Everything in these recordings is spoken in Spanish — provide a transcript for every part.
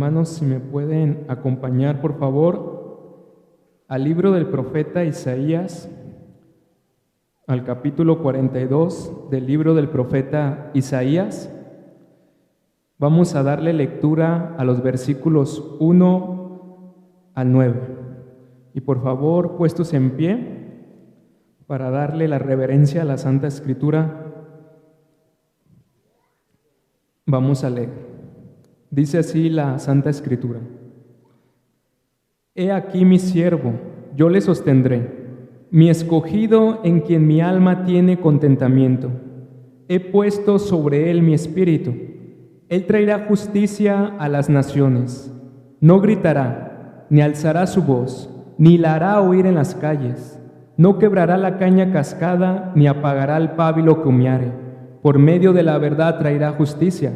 Hermanos, si me pueden acompañar, por favor, al libro del profeta Isaías, al capítulo 42 del libro del profeta Isaías. Vamos a darle lectura a los versículos 1 al 9. Y por favor, puestos en pie, para darle la reverencia a la Santa Escritura, vamos a leer. Dice así la Santa Escritura: He aquí mi siervo, yo le sostendré, mi escogido en quien mi alma tiene contentamiento. He puesto sobre él mi espíritu. Él traerá justicia a las naciones. No gritará, ni alzará su voz, ni la hará oír en las calles. No quebrará la caña cascada, ni apagará el pábilo que humeare. Por medio de la verdad traerá justicia.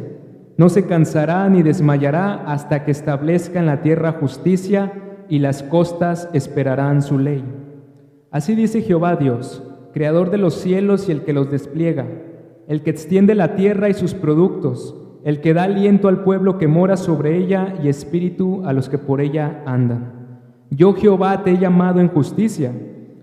No se cansará ni desmayará hasta que establezca en la tierra justicia, y las costas esperarán su ley. Así dice Jehová Dios, creador de los cielos y el que los despliega, el que extiende la tierra y sus productos, el que da aliento al pueblo que mora sobre ella y espíritu a los que por ella andan. Yo, Jehová, te he llamado en justicia,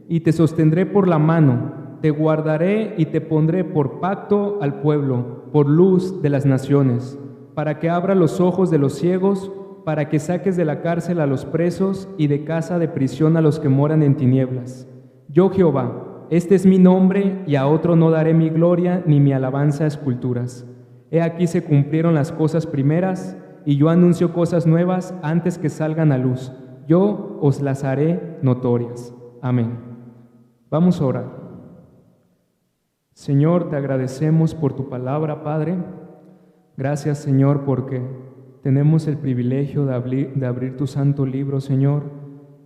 y te sostendré por la mano, te guardaré y te pondré por pacto al pueblo, por luz de las naciones, para que abra los ojos de los ciegos, para que saques de la cárcel a los presos y de casa de prisión a los que moran en tinieblas. Yo, Jehová, este es mi nombre, y a otro no daré mi gloria ni mi alabanza a esculturas. He aquí se cumplieron las cosas primeras, y yo anuncio cosas nuevas antes que salgan a luz. Yo os las haré notorias. Amén. Vamos a orar. Señor, te agradecemos por tu palabra, Padre. Gracias, Señor, porque tenemos el privilegio de abrir tu santo libro, Señor,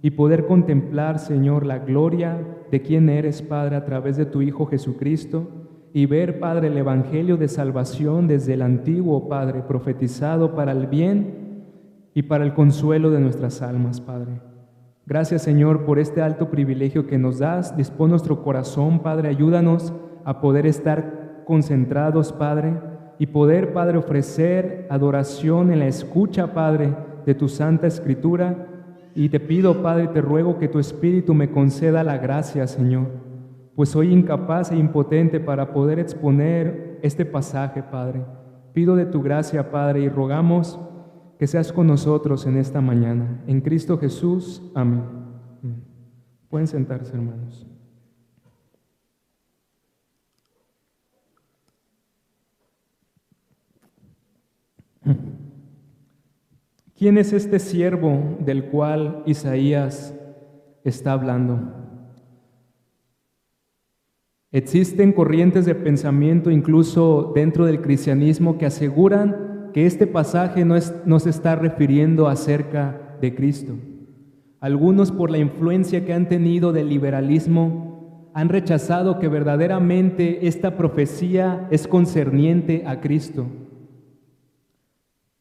y poder contemplar, Señor, la gloria de quién eres, Padre, a través de tu Hijo Jesucristo, y ver, Padre, el evangelio de salvación desde el antiguo, Padre, profetizado para el bien y para el consuelo de nuestras almas, Padre. Gracias, Señor, por este alto privilegio que nos das. Dispón nuestro corazón, Padre, ayúdanos a poder estar concentrados, Padre, y poder, Padre, ofrecer adoración en la escucha, Padre, de tu Santa Escritura. Y te pido, Padre, te ruego que tu Espíritu me conceda la gracia, Señor, pues soy incapaz e impotente para poder exponer este pasaje, Padre. Pido de tu gracia, Padre, y rogamos que seas con nosotros en esta mañana. En Cristo Jesús, amén. Pueden sentarse, hermanos. ¿Quién es este siervo del cual Isaías está hablando? Existen corrientes de pensamiento incluso dentro del cristianismo que aseguran que este pasaje no se está refiriendo acerca de Cristo. Algunos, por la influencia que han tenido del liberalismo, han rechazado que verdaderamente esta profecía es concerniente a Cristo.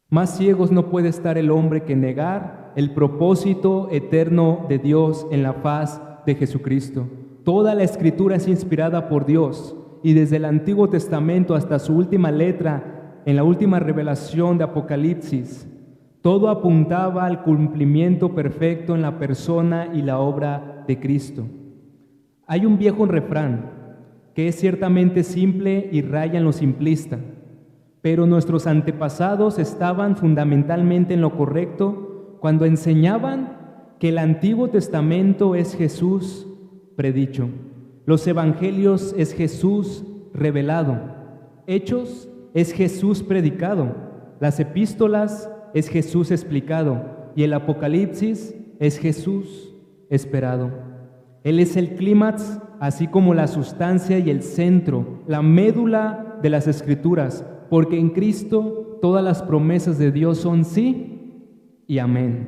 Más ciegos no puede estar el hombre que negar el propósito eterno de Dios en la faz de Jesucristo. Toda la Escritura es inspirada por Dios, y desde el Antiguo Testamento hasta su última letra, en la última revelación de Apocalipsis, todo apuntaba al cumplimiento perfecto en la persona y la obra de Cristo. Hay un viejo refrán que es ciertamente simple y raya en lo simplista, pero nuestros antepasados estaban fundamentalmente en lo correcto cuando enseñaban que el Antiguo Testamento es Jesús predicho, los Evangelios es Jesús revelado, Hechos es Jesús predicado, las epístolas es Jesús explicado, y el Apocalipsis es Jesús esperado. Él es el clímax, así como la sustancia y el centro, la médula de las Escrituras, porque en Cristo todas las promesas de Dios son sí y amén.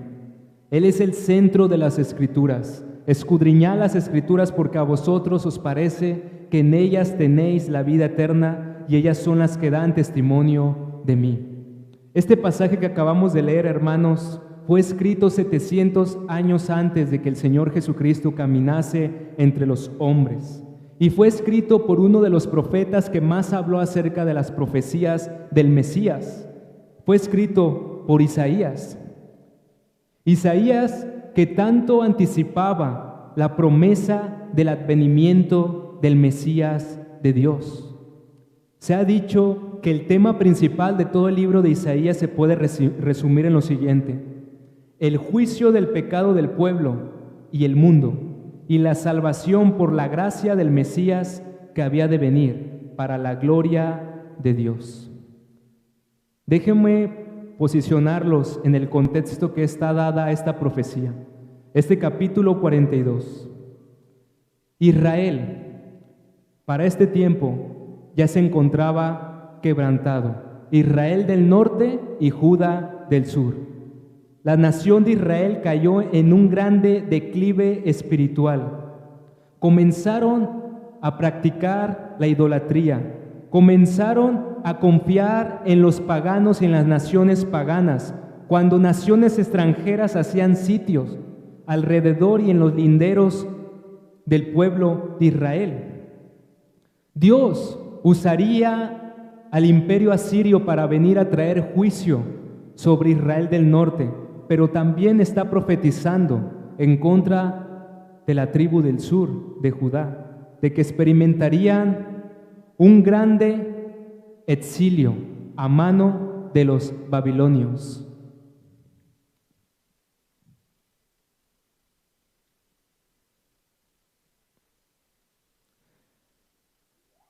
Él es el centro de las Escrituras. Escudriñad las Escrituras, porque a vosotros os parece que en ellas tenéis la vida eterna, y ellas son las que dan testimonio de mí. Este pasaje que acabamos de leer, hermanos, fue escrito 700 años antes de que el Señor Jesucristo caminase entre los hombres. Y fue escrito por uno de los profetas que más habló acerca de las profecías del Mesías. Fue escrito por Isaías. Isaías, que tanto anticipaba la promesa del advenimiento del Mesías de Dios. Se ha dicho que el tema principal de todo el libro de Isaías se puede resumir en lo siguiente: el juicio del pecado del pueblo y el mundo, y la salvación por la gracia del Mesías que había de venir para la gloria de Dios. Déjenme posicionarlos en el contexto que está dada a esta profecía. Este capítulo 42. Israel, para este tiempo, ya se encontraba quebrantado. Israel del norte y Judá del sur. La nación de Israel cayó en un grande declive espiritual. Comenzaron a practicar la idolatría. Comenzaron a confiar en los paganos y en las naciones paganas, cuando naciones extranjeras hacían sitios alrededor y en los linderos del pueblo de Israel. Dios usaría al imperio asirio para venir a traer juicio sobre Israel del norte, pero también está profetizando en contra de la tribu del sur, de Judá, de que experimentarían un grande exilio a mano de los babilonios.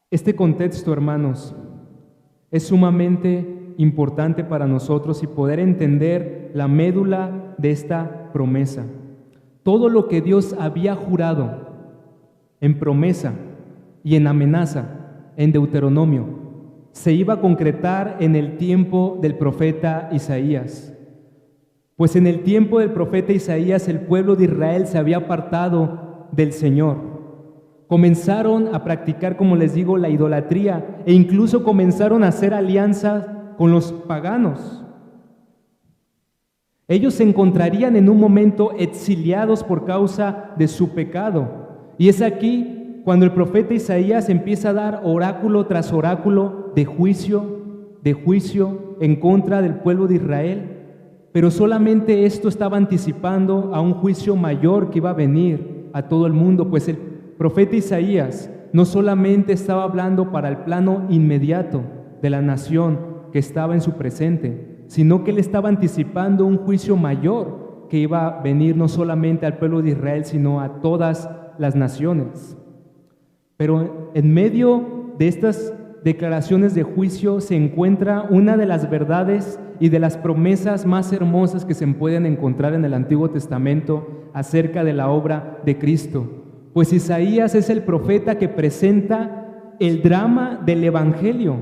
Este contexto, hermanos, es sumamente importante para nosotros y poder entender la médula de esta promesa. Todo lo que Dios había jurado en promesa y en amenaza en Deuteronomio se iba a concretar en el tiempo del profeta Isaías. Pues en el tiempo del profeta Isaías el pueblo de Israel se había apartado del Señor. Comenzaron a practicar, como les digo, la idolatría e incluso comenzaron a hacer alianzas con los paganos. Ellos se encontrarían en un momento exiliados por causa de su pecado. Y es aquí cuando el profeta Isaías empieza a dar oráculo tras oráculo de juicio en contra del pueblo de Israel. Pero solamente esto estaba anticipando a un juicio mayor que iba a venir a todo el mundo, pues el profeta Isaías no solamente estaba hablando para el plano inmediato de la nación que estaba en su presente, sino que él estaba anticipando un juicio mayor que iba a venir no solamente al pueblo de Israel, sino a todas las naciones. Pero en medio de estas declaraciones de juicio se encuentra una de las verdades y de las promesas más hermosas que se pueden encontrar en el Antiguo Testamento acerca de la obra de Cristo. Pues Isaías es el profeta que presenta el drama del Evangelio.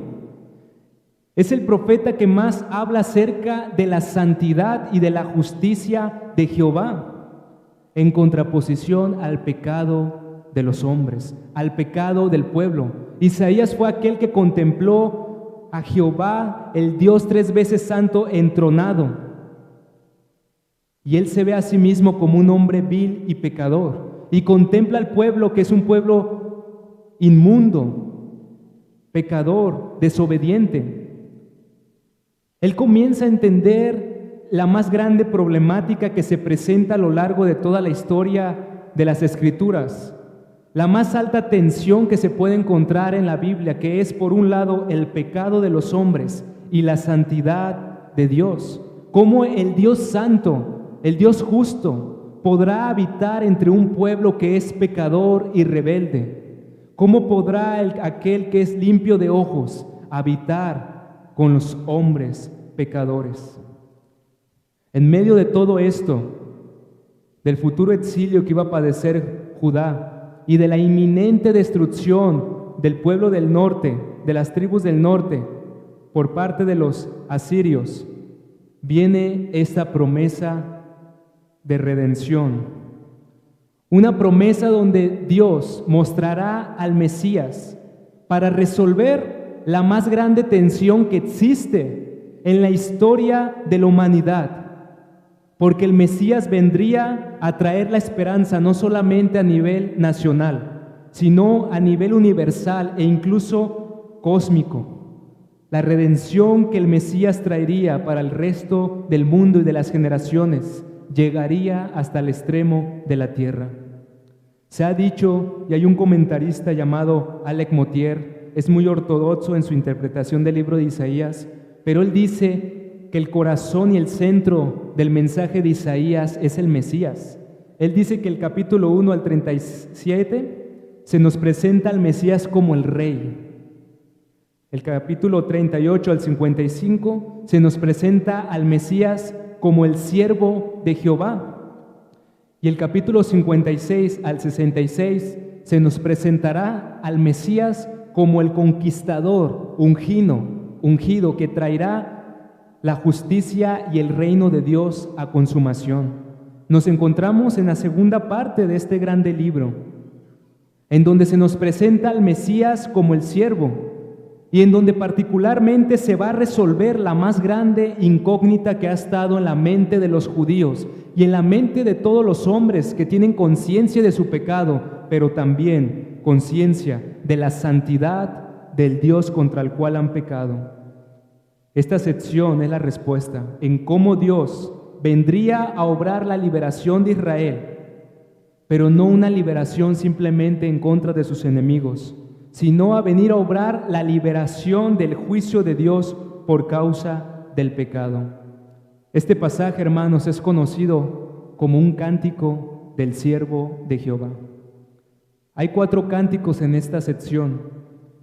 Es el profeta que más habla acerca de la santidad y de la justicia de Jehová, en contraposición al pecado de los hombres, al pecado del pueblo. Isaías fue aquel que contempló a Jehová, el Dios 3 veces santo, entronado. Y él se ve a sí mismo como un hombre vil y pecador. Y contempla al pueblo, que es un pueblo inmundo, pecador, desobediente. Él comienza a entender la más grande problemática que se presenta a lo largo de toda la historia de las Escrituras. La más alta tensión que se puede encontrar en la Biblia, que es por un lado el pecado de los hombres y la santidad de Dios. Cómo el Dios santo, el Dios justo, podrá habitar entre un pueblo que es pecador y rebelde. ¿Cómo podrá aquel que es limpio de ojos habitar con los hombres pecadores? En medio de todo esto, del futuro exilio que iba a padecer Judá y de la inminente destrucción del pueblo del norte, de las tribus del norte, por parte de los asirios, viene esta promesa de redención. Una promesa donde Dios mostrará al Mesías para resolver la más grande tensión que existe en la historia de la humanidad. Porque el Mesías vendría a traer la esperanza no solamente a nivel nacional, sino a nivel universal e incluso cósmico. La redención que el Mesías traería para el resto del mundo y de las generaciones llegaría hasta el extremo de la tierra. Se ha dicho, y hay un comentarista llamado Alec Motyer, es muy ortodoxo en su interpretación del libro de Isaías, pero él dice que el corazón y el centro del mensaje de Isaías es el Mesías. Él dice que el capítulo 1 al 37 se nos presenta al Mesías como el Rey. El capítulo 38 al 55 se nos presenta al Mesías como el siervo de Jehová. Y el capítulo 56 al 66 se nos presentará al Mesías como el conquistador ungido que traerá la justicia y el reino de Dios a consumación. Nos encontramos en la segunda parte de este grande libro, en donde se nos presenta al Mesías como el siervo, y en donde particularmente se va a resolver la más grande incógnita que ha estado en la mente de los judíos y en la mente de todos los hombres que tienen conciencia de su pecado, pero también conciencia de la santidad del Dios contra el cual han pecado. Esta sección es la respuesta en cómo Dios vendría a obrar la liberación de Israel, pero no una liberación simplemente en contra de sus enemigos, sino a venir a obrar la liberación del juicio de Dios por causa del pecado. Este pasaje, hermanos, es conocido como un cántico del siervo de Jehová. Hay 4 cánticos en esta sección.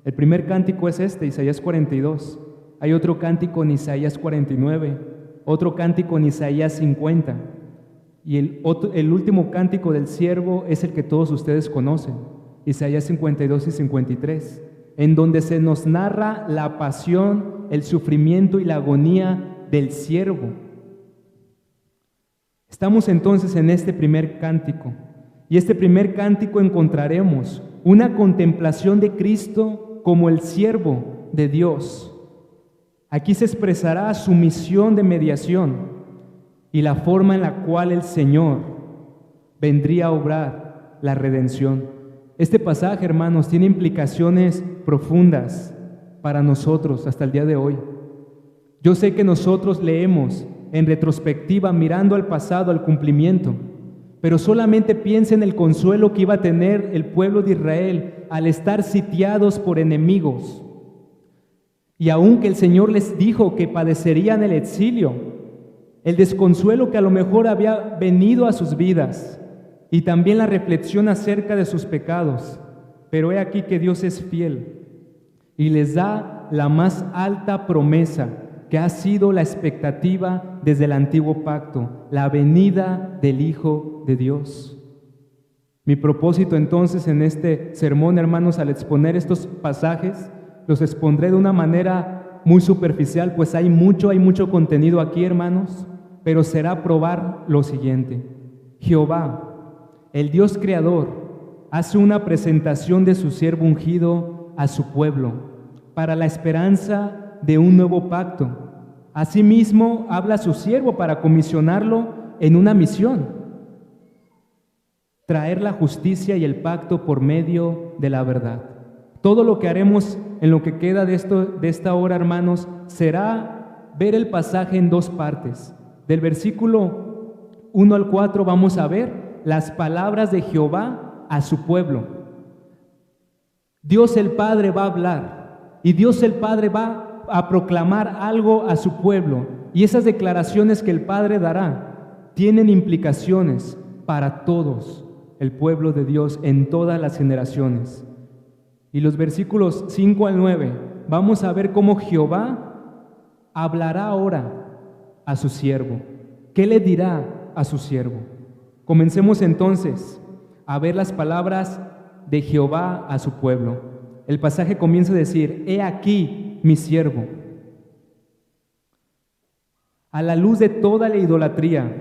El primer cántico es este, Isaías 42. Hay otro cántico en Isaías 49, otro cántico en Isaías 50. Y el último cántico del siervo es el que todos ustedes conocen, Isaías 52 y 53, en donde se nos narra la pasión, el sufrimiento y la agonía del siervo. Estamos entonces en este primer cántico, y este primer cántico encontraremos una contemplación de Cristo como el siervo de Dios. Aquí se expresará su misión de mediación y la forma en la cual el Señor vendría a obrar la redención. Este pasaje, hermanos, tiene implicaciones profundas para nosotros hasta el día de hoy. Yo sé que nosotros leemos en retrospectiva, mirando al pasado, al cumplimiento, pero solamente piensa en el consuelo que iba a tener el pueblo de Israel al estar sitiados por enemigos. Y aunque el Señor les dijo que padecerían el exilio, el desconsuelo que a lo mejor había venido a sus vidas, y también la reflexión acerca de sus pecados. Pero he aquí que Dios es fiel y les da la más alta promesa, que ha sido la expectativa desde el antiguo pacto, la venida del Hijo de Dios. Mi propósito entonces en este sermón, hermanos, al exponer estos pasajes, los expondré de una manera muy superficial, pues hay mucho contenido aquí, hermanos, pero será probar lo siguiente. Jehová, el Dios creador, hace una presentación de su siervo ungido a su pueblo para la esperanza de un nuevo pacto. Asimismo, habla a su siervo para comisionarlo en una misión: traer la justicia y el pacto por medio de la verdad. Todo lo que haremos en lo que queda de esta hora, hermanos, será ver el pasaje en 2 partes. Del versículo 1 al 4 vamos a ver las palabras de Jehová a su pueblo. Dios el Padre va a hablar y Dios el Padre va a proclamar algo a su pueblo, y esas declaraciones que el Padre dará tienen implicaciones para todos el pueblo de Dios en todas las generaciones. Y los versículos 5 al 9 vamos a ver cómo Jehová hablará ahora a su siervo. ¿Qué le dirá a su siervo? Comencemos entonces a ver las palabras de Jehová a su pueblo. El pasaje comienza a decir: he aquí mi siervo. A la luz de toda la idolatría,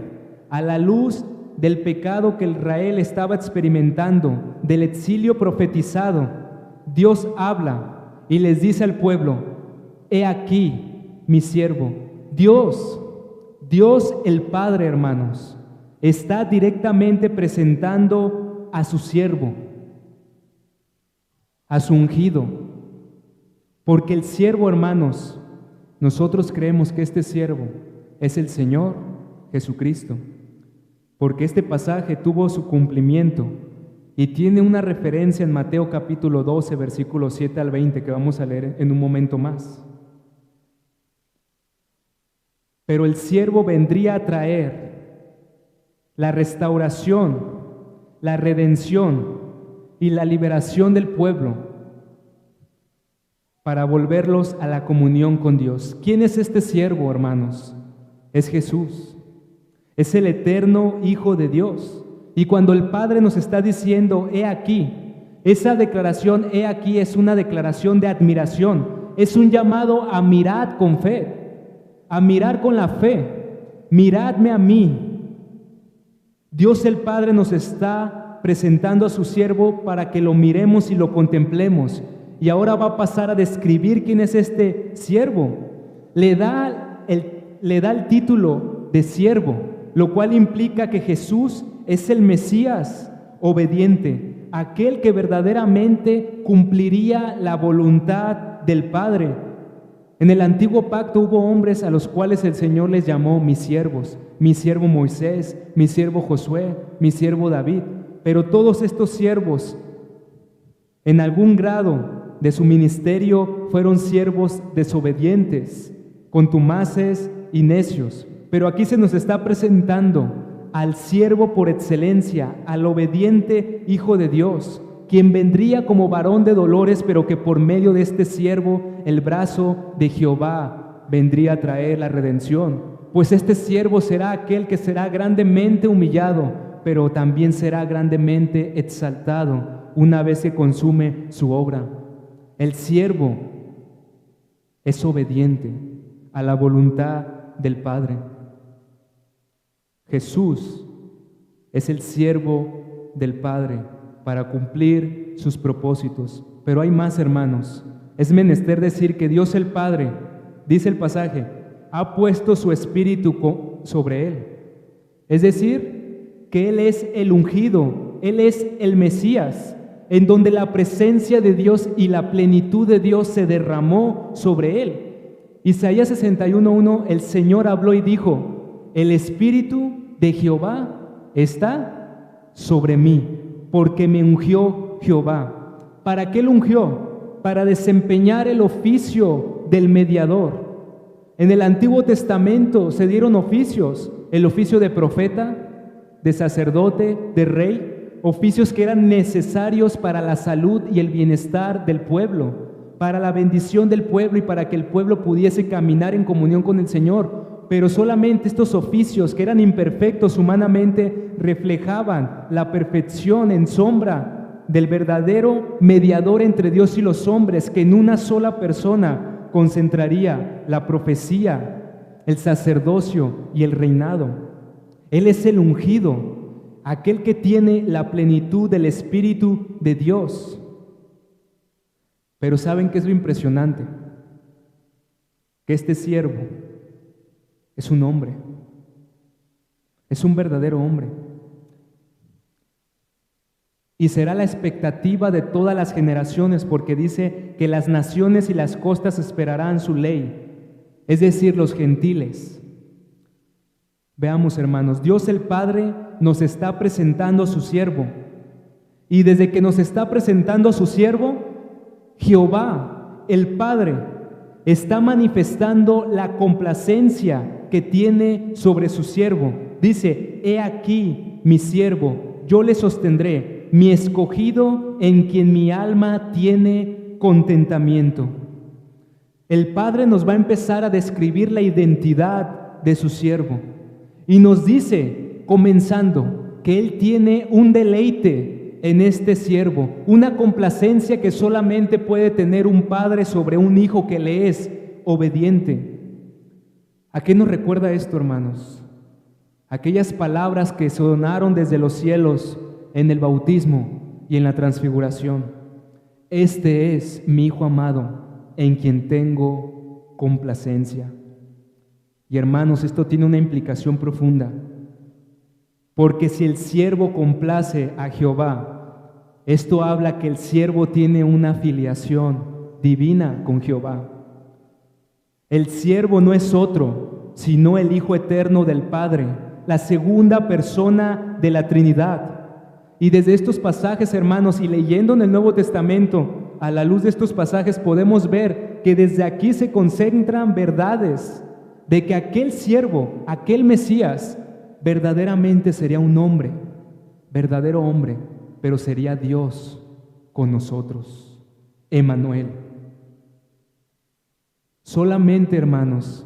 a la luz del pecado que Israel estaba experimentando, del exilio profetizado, Dios habla y les dice al pueblo: he aquí mi siervo. Dios el Padre, hermanos, está directamente presentando a su siervo, a su ungido. Porque el siervo, hermanos, nosotros creemos que este siervo es el Señor Jesucristo, porque este pasaje tuvo su cumplimiento y tiene una referencia en Mateo capítulo 12, versículos 7 al 20, que vamos a leer en un momento más. Pero el siervo vendría a traer la restauración, la redención y la liberación del pueblo para volverlos a la comunión con Dios. ¿Quién es este siervo, hermanos? Es Jesús. Es el eterno Hijo de Dios. Y cuando el Padre nos está diciendo, he aquí, esa declaración, he aquí, es una declaración de admiración. Es un llamado a mirar con fe, a mirar con la fe. Miradme a mí. Dios el Padre nos está presentando a su siervo para que lo miremos y lo contemplemos. Y ahora va a pasar a describir quién es este siervo. Le da el título de siervo, lo cual implica que Jesús es el Mesías obediente, aquel que verdaderamente cumpliría la voluntad del Padre. En el antiguo pacto hubo hombres a los cuales el Señor les llamó mis siervos, mi siervo Moisés, mi siervo Josué, mi siervo David. Pero todos estos siervos, en algún grado de su ministerio, fueron siervos desobedientes, contumaces y necios. Pero aquí se nos está presentando al siervo por excelencia, al obediente Hijo de Dios, quien vendría como varón de dolores, pero que por medio de este siervo, el brazo de Jehová vendría a traer la redención. Pues este siervo será aquel que será grandemente humillado, pero también será grandemente exaltado una vez que consume su obra. El siervo es obediente a la voluntad del Padre. Jesús es el siervo del Padre para cumplir sus propósitos. Pero hay más, hermanos. Es menester decir que Dios el Padre, dice el pasaje, ha puesto su espíritu sobre él. Es decir, que Él es el ungido, Él es el Mesías, en donde la presencia de Dios y la plenitud de Dios se derramó sobre Él. Isaías 61:1, el Señor habló y dijo, el Espíritu de Jehová está sobre mí, porque me ungió Jehová. ¿Para qué lo ungió? Para desempeñar el oficio del mediador. En el Antiguo Testamento se dieron oficios, el oficio de profeta, de sacerdote, de rey, oficios que eran necesarios para la salud y el bienestar del pueblo, para la bendición del pueblo y para que el pueblo pudiese caminar en comunión con el Señor. Pero solamente estos oficios, que eran imperfectos humanamente, reflejaban la perfección en sombra del verdadero mediador entre Dios y los hombres, que en una sola persona concentraría la profecía, el sacerdocio y el reinado. Él es el ungido, aquel que tiene la plenitud del Espíritu de Dios. Pero ¿saben qué es lo impresionante? Que este siervo es un hombre, es un verdadero hombre. Y será la expectativa de todas las generaciones, porque dice que las naciones y las costas esperarán su ley, es decir, los gentiles. Veamos, hermanos, Dios el Padre nos está presentando a su siervo, y desde que nos está presentando a su siervo, Jehová, el Padre, está manifestando la complacencia que tiene sobre su siervo. Dice, he aquí mi siervo, yo le sostendré, mi escogido en quien mi alma tiene contentamiento. El Padre nos va a empezar a describir la identidad de su siervo y nos dice, comenzando, que Él tiene un deleite en este siervo, una complacencia que solamente puede tener un padre sobre un hijo que le es obediente. ¿A qué nos recuerda esto, hermanos? Aquellas palabras que sonaron desde los cielos en el bautismo y en la transfiguración. Este es mi Hijo amado, en quien tengo complacencia. Y hermanos, esto tiene una implicación profunda, porque si el siervo complace a Jehová, esto habla que el siervo tiene una filiación divina con Jehová. El siervo no es otro, sino el Hijo eterno del Padre, la segunda persona de la Trinidad. Y desde estos pasajes, hermanos, y leyendo en el Nuevo Testamento, a la luz de estos pasajes podemos ver que desde aquí se concentran verdades de que aquel siervo, aquel Mesías, verdaderamente sería un hombre, verdadero hombre, pero sería Dios con nosotros, Emmanuel. Solamente, hermanos,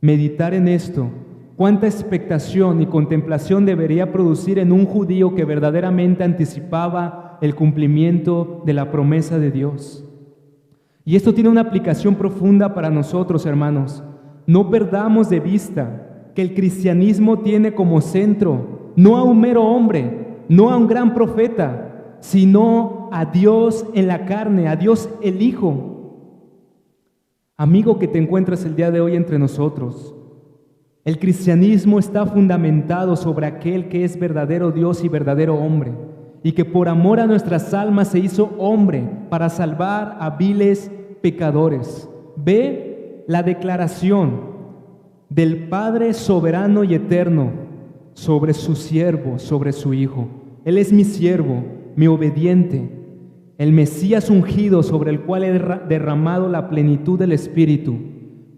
meditar en esto, cuánta expectación y contemplación debería producir en un judío que verdaderamente anticipaba el cumplimiento de la promesa de Dios. Y esto tiene una aplicación profunda para nosotros, hermanos. No perdamos de vista que el cristianismo tiene como centro no a un mero hombre, no a un gran profeta, sino a Dios en la carne, a Dios el Hijo. Amigo que te encuentras el día de hoy entre nosotros, el cristianismo está fundamentado sobre aquel que es verdadero Dios y verdadero hombre, y que por amor a nuestras almas se hizo hombre para salvar a viles pecadores. Ve la declaración del Padre soberano y eterno sobre su siervo, sobre su Hijo. Él es mi siervo, mi obediente, el Mesías ungido sobre el cual he derramado la plenitud del Espíritu.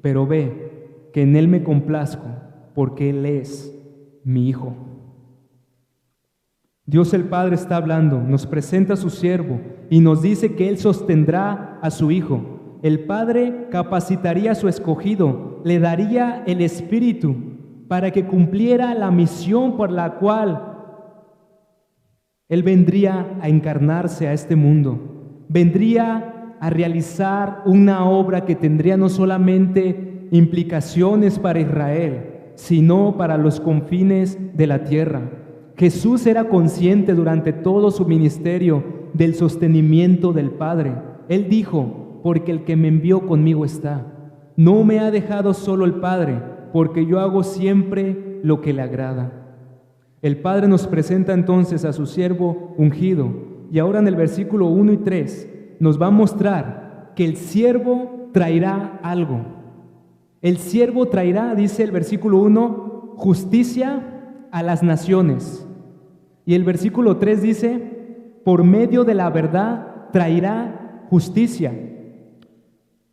Pero ve que en Él me complazco, porque Él es mi Hijo. Dios el Padre está hablando, nos presenta a su siervo y nos dice que Él sostendrá a su Hijo. El Padre capacitaría a su escogido, le daría el Espíritu para que cumpliera la misión por la cual Él vendría a encarnarse a este mundo. Vendría a realizar una obra que tendría no solamente implicaciones para Israel, sino para los confines de la tierra. Jesús era consciente durante todo su ministerio del sostenimiento del Padre. Él dijo, porque el que me envió conmigo está. No me ha dejado solo el Padre, porque yo hago siempre lo que le agrada. El Padre nos presenta entonces a su siervo ungido, y ahora en el versículo 1 y 3 nos va a mostrar que el siervo traerá algo. El siervo traerá, dice el versículo 1, justicia a las naciones. Y el versículo 3 dice, por medio de la verdad traerá justicia.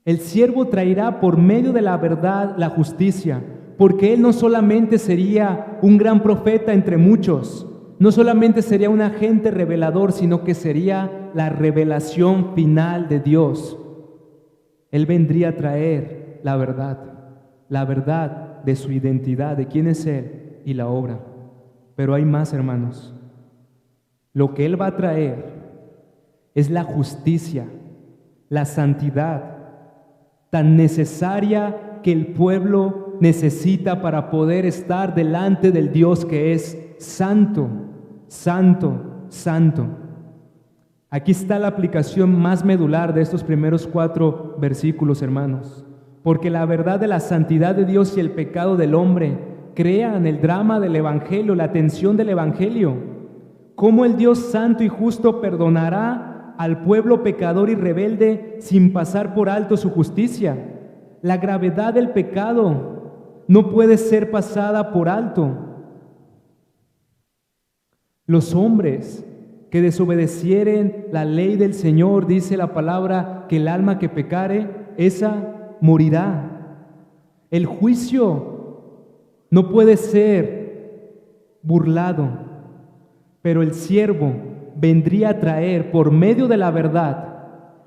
El siervo traerá por medio de la verdad la justicia, porque él no solamente sería un gran profeta entre muchos, no solamente sería un agente revelador, sino que sería la revelación final de Dios. Él vendría a traer la verdad de su identidad, de quién es Él y la obra. Pero hay más, hermanos. Lo que Él va a traer es la justicia, la santidad, tan necesaria que el pueblo necesita para poder estar delante del Dios que es santo, santo, santo. Aquí está la aplicación más medular de estos primeros 4 versículos, hermanos. Porque la verdad de la santidad de Dios y el pecado del hombre crean el drama del Evangelio, la tensión del Evangelio. ¿Cómo el Dios santo y justo perdonará al pueblo pecador y rebelde sin pasar por alto su justicia? La gravedad del pecado no puede ser pasada por alto. Los hombres que desobedecieren la ley del Señor, dice la palabra, que el alma que pecare, esa morirá. El juicio no puede ser burlado, pero el siervo vendría a traer por medio de la verdad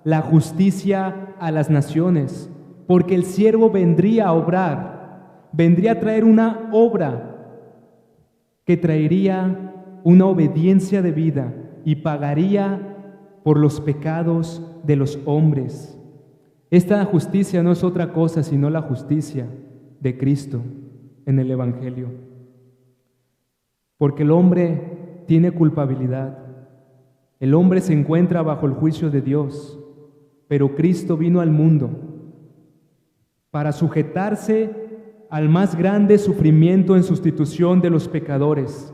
la justicia a las naciones, porque el siervo vendría a obrar, vendría a traer una obra que traería una obediencia de vida y pagaría por los pecados de los hombres. Esta justicia no es otra cosa sino la justicia de Cristo en el Evangelio. Porque el hombre tiene culpabilidad, el hombre se encuentra bajo el juicio de Dios, pero Cristo vino al mundo para sujetarse al más grande sufrimiento en sustitución de los pecadores,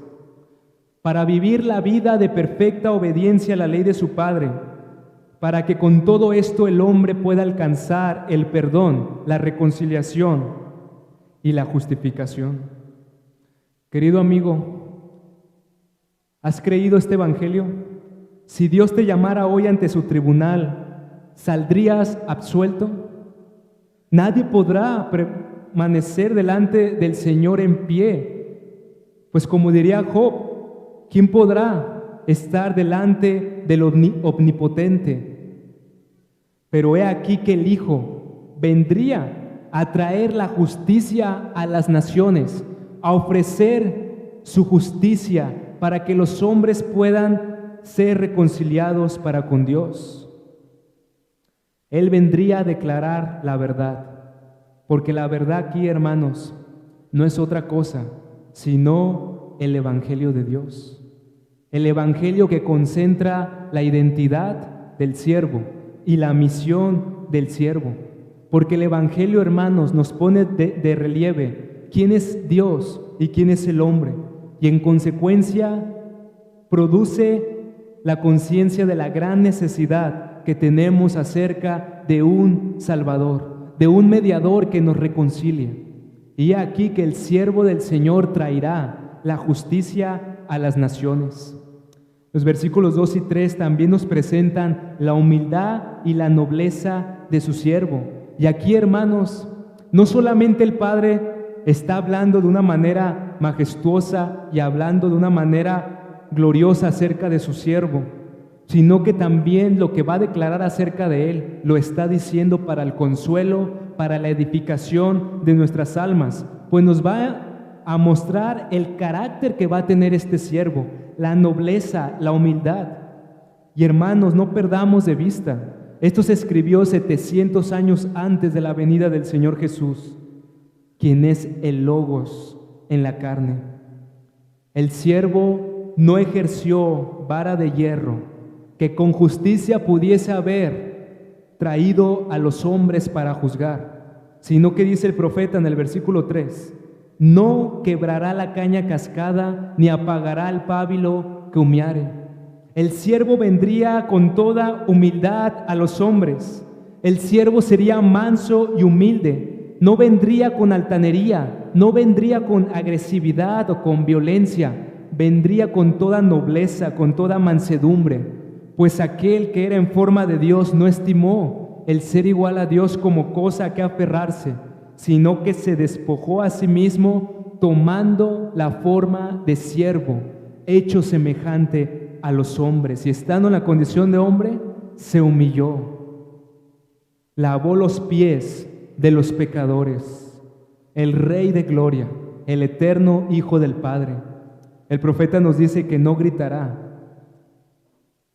para vivir la vida de perfecta obediencia a la ley de su Padre, para que con todo esto el hombre pueda alcanzar el perdón, la reconciliación y la justificación. Querido amigo, ¿has creído este evangelio? Si Dios te llamara hoy ante su tribunal, ¿saldrías absuelto? Nadie podrá permanecer delante del Señor en pie, pues como diría Job, ¿quién podrá estar delante del omnipotente? Pero he aquí que el Hijo vendría a traer la justicia a las naciones, a ofrecer su justicia para que los hombres puedan ser reconciliados para con Dios. Él vendría a declarar la verdad, porque la verdad aquí, hermanos, no es otra cosa sino el Evangelio de Dios. El Evangelio que concentra la identidad del siervo y la misión del siervo. Porque el Evangelio, hermanos, nos pone de relieve quién es Dios y quién es el hombre. Y en consecuencia produce la conciencia de la gran necesidad que tenemos acerca de un Salvador, de un mediador que nos reconcilie. Y aquí que el siervo del Señor traerá la justicia a las naciones. Los versículos 2 y 3 también nos presentan la humildad y la nobleza de su siervo. Y aquí, hermanos, no solamente el Padre está hablando de una manera majestuosa y hablando de una manera gloriosa acerca de su siervo, sino que también lo que va a declarar acerca de él lo está diciendo para el consuelo, para la edificación de nuestras almas, pues nos va a mostrar el carácter que va a tener este siervo, la nobleza, la humildad. Y hermanos, no perdamos de vista, esto se escribió 700 años antes de la venida del Señor Jesús, quien es el Logos en la carne. El siervo no ejerció vara de hierro que con justicia pudiese haber traído a los hombres para juzgar, sino que dice el profeta en el versículo 3, no quebrará la caña cascada, ni apagará el pábilo que humeare. El siervo vendría con toda humildad a los hombres. El siervo sería manso y humilde. No vendría con altanería, no vendría con agresividad o con violencia. Vendría con toda nobleza, con toda mansedumbre. Pues aquel que era en forma de Dios no estimó el ser igual a Dios como cosa a que aferrarse, sino que se despojó a sí mismo, tomando la forma de siervo, hecho semejante a los hombres. Y estando en la condición de hombre, se humilló. Lavó los pies de los pecadores. El Rey de gloria, el eterno Hijo del Padre. El profeta nos dice que no gritará.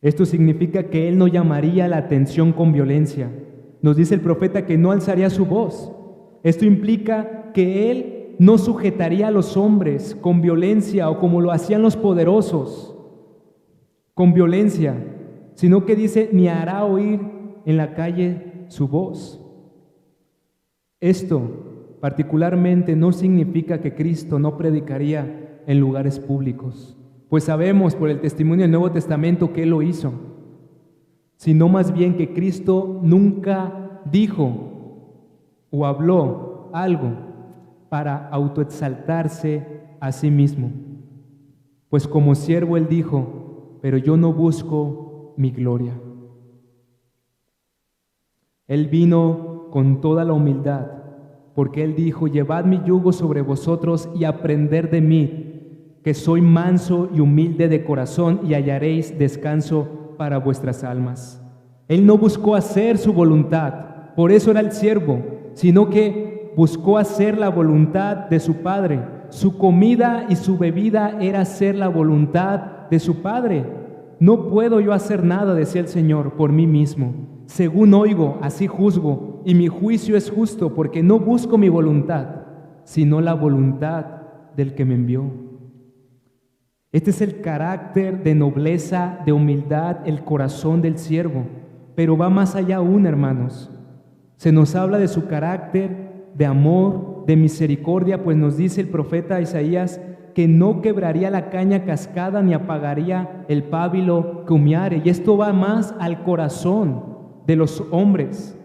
Esto significa que él no llamaría la atención con violencia. Nos dice el profeta que no alzaría su voz. Esto implica que él no sujetaría a los hombres con violencia o como lo hacían los poderosos, con violencia, sino que dice, ni hará oír en la calle su voz. Esto particularmente no significa que Cristo no predicaría en lugares públicos, pues sabemos por el testimonio del Nuevo Testamento que Él lo hizo, sino más bien que Cristo nunca dijo o habló algo para autoexaltarse a sí mismo. Pues como siervo Él dijo, pero yo no busco mi gloria. Él vino con toda la humildad, porque Él dijo, llevad mi yugo sobre vosotros y aprended de mí, que soy manso y humilde de corazón, y hallaréis descanso para vuestras almas. Él no buscó hacer su voluntad, por eso era el siervo, sino que buscó hacer la voluntad de su Padre. Su comida y su bebida era hacer la voluntad de su Padre. No puedo yo hacer nada, decía el Señor, por mí mismo. Según oigo, así juzgo, y mi juicio es justo, porque no busco mi voluntad, sino la voluntad del que me envió. Este es el carácter de nobleza, de humildad, el corazón del siervo. Pero va más allá aún, hermanos. Se nos habla de su carácter, de amor, de misericordia, pues nos dice el profeta Isaías que no quebraría la caña cascada ni apagaría el pábilo que humeare. Y esto va más al corazón de los hombres.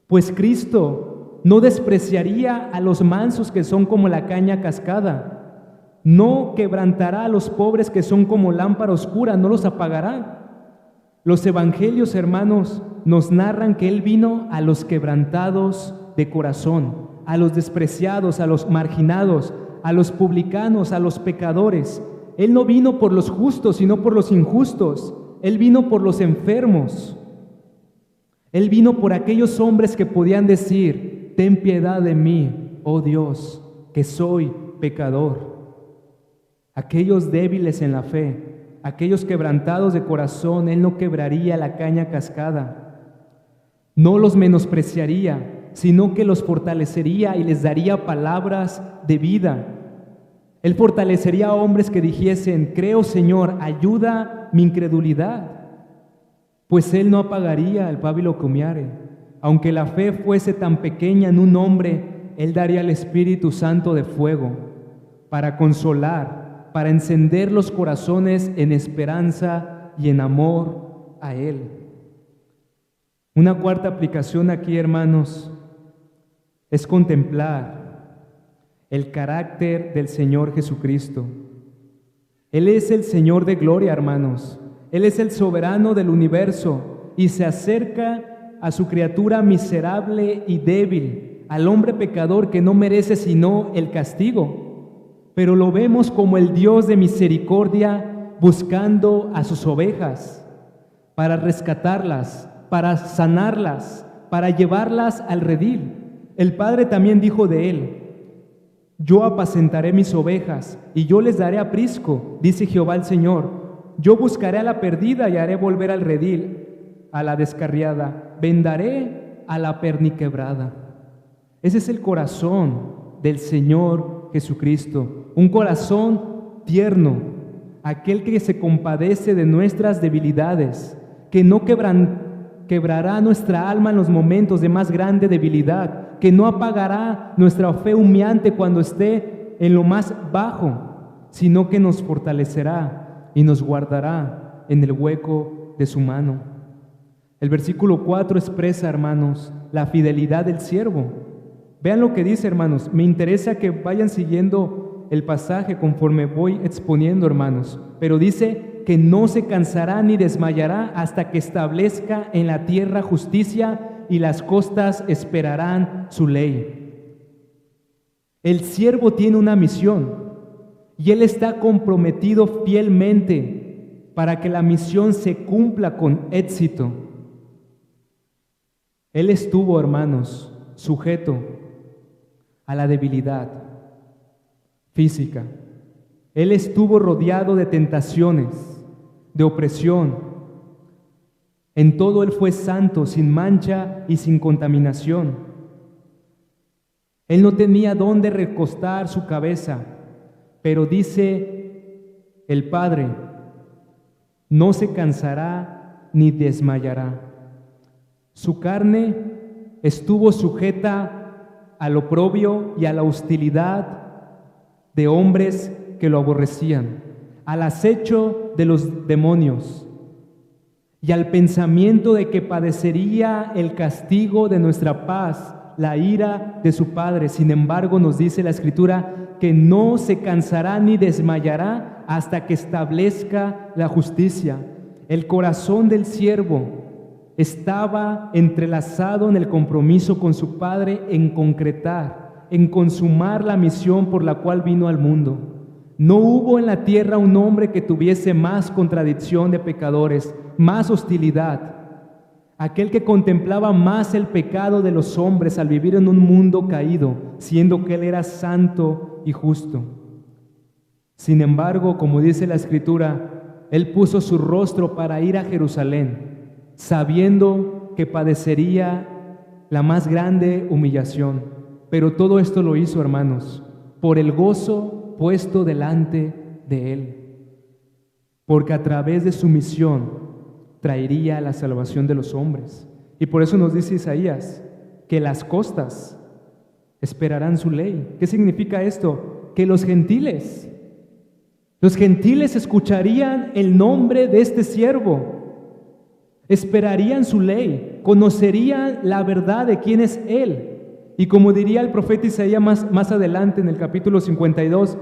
Pues Cristo no despreciaría a los mansos que son como la caña cascada, no quebrantará a los pobres que son como lámpara oscura, no los apagará. Los evangelios, hermanos, nos narran que Él vino a los quebrantados de corazón, a los despreciados, a los marginados, a los publicanos, a los pecadores. Él no vino por los justos, sino por los injustos. Él vino por los enfermos. Él vino por aquellos hombres que podían decir: ten piedad de mí, oh Dios, que soy pecador. Aquellos débiles en la fe, aquellos quebrantados de corazón, Él no quebraría la caña cascada. No los menospreciaría, sino que los fortalecería y les daría palabras de vida. Él fortalecería a hombres que dijesen: creo, Señor, ayuda mi incredulidad. Pues Él no apagaría el pábilo que humeare. Aunque la fe fuese tan pequeña en un hombre, Él daría el Espíritu Santo de fuego para consolar, para encender los corazones en esperanza y en amor a Él. Una cuarta aplicación aquí, hermanos, es contemplar el carácter del Señor Jesucristo. Él es el Señor de gloria, hermanos. Él es el soberano del universo y se acerca a su criatura miserable y débil, al hombre pecador que no merece sino el castigo. Pero lo vemos como el Dios de misericordia buscando a sus ovejas para rescatarlas, para sanarlas, para llevarlas al redil. El Padre también dijo de Él: yo apacentaré mis ovejas y yo les daré aprisco, dice Jehová el Señor. Yo buscaré a la perdida y haré volver al redil a la descarriada. Vendaré a la perniquebrada. Ese es el corazón del Señor Jesucristo. Un corazón tierno, aquel que se compadece de nuestras debilidades, que no quebrará nuestra alma en los momentos de más grande debilidad, que no apagará nuestra fe humeante cuando esté en lo más bajo, sino que nos fortalecerá y nos guardará en el hueco de su mano. El versículo 4 expresa, hermanos, la fidelidad del siervo. Vean lo que dice, hermanos. Me interesa que vayan siguiendo el pasaje conforme voy exponiendo, hermanos. Pero dice que no se cansará ni desmayará hasta que establezca en la tierra justicia y las costas esperarán su ley. El siervo tiene una misión y él está comprometido fielmente para que la misión se cumpla con éxito. Él estuvo, hermanos, sujeto a la debilidad física. Él estuvo rodeado de tentaciones, de opresión. En todo Él fue santo, sin mancha y sin contaminación. Él no tenía dónde recostar su cabeza, pero dice el Padre: no se cansará ni desmayará. Su carne estuvo sujeta al oprobio y a la hostilidad de hombres que lo aborrecían, al acecho de los demonios y al pensamiento de que padecería el castigo de nuestra paz, la ira de su Padre. Sin embargo, nos dice la Escritura que no se cansará ni desmayará hasta que establezca la justicia. El corazón del siervo estaba entrelazado en el compromiso con su Padre en concretar, en consumar la misión por la cual vino al mundo. No hubo en la tierra un hombre que tuviese más contradicción de pecadores, más hostilidad. Aquel que contemplaba más el pecado de los hombres al vivir en un mundo caído, siendo que Él era santo y justo. Sin embargo, como dice la Escritura, Él puso su rostro para ir a Jerusalén, sabiendo que padecería la más grande humillación. Pero todo esto lo hizo, hermanos, por el gozo puesto delante de Él, porque a través de su misión traería la salvación de los hombres. Y por eso nos dice Isaías que las costas esperarán su ley. ¿Qué significa esto? Que los gentiles Los gentiles escucharían el nombre de este siervo, esperarían su ley, conocerían la verdad de quién es Él. Y como diría el profeta Isaías más adelante en el capítulo 52,